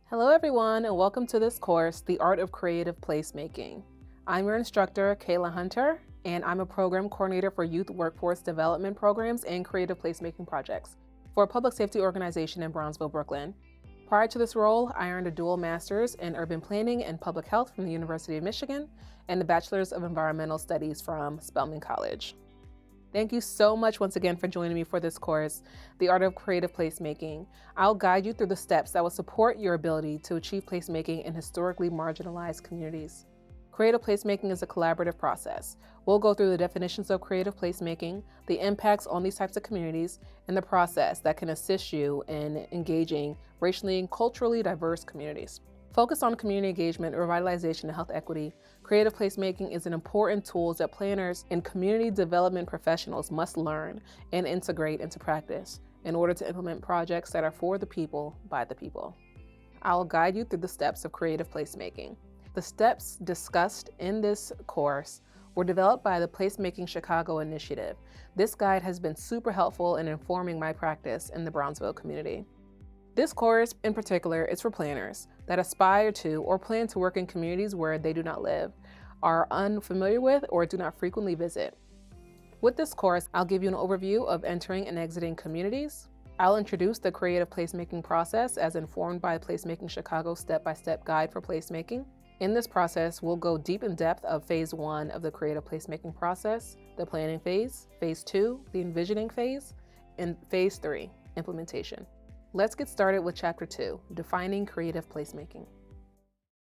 Hello everyone, and welcome to this course, The Art of Creative Placemaking. I'm your instructor, Kayla Hunter, and I'm a program coordinator for youth workforce development programs and creative placemaking projects for a public safety organization in Bronzeville, Brooklyn. Prior to this role, I earned a dual master's in urban planning and public health from the University of Michigan and a bachelor's of environmental studies from Spelman College. Thank you so much once again for joining me for this course, The Art of Creative Placemaking. I'll guide you through the steps that will support your ability to achieve placemaking in historically marginalized communities. Creative placemaking is a collaborative process. We'll go through the definitions of creative placemaking, the impacts on these types of communities, and the process that can assist you in engaging racially and culturally diverse communities. Focused on community engagement, revitalization, and health equity, creative placemaking is an important tool that planners and community development professionals must learn and integrate into practice in order to implement projects that are for the people, by the people. I'll guide you through the steps of creative placemaking. The steps discussed in this course were developed by the Placemaking Chicago initiative. This guide has been super helpful in informing my practice in the Bronzeville community. This course, in particular, is for planners that aspire to or plan to work in communities where they do not live, are unfamiliar with, or do not frequently visit. With this course, I'll give you an overview of entering and exiting communities. I'll introduce the creative placemaking process as informed by Placemaking Chicago's step-by-step guide for placemaking. In this process, we'll go deep in depth of phase 1 of the creative placemaking process, the planning phase, phase 2, the envisioning phase, and phase 3, implementation. Let's get started with Chapter 2, Defining Creative Placemaking.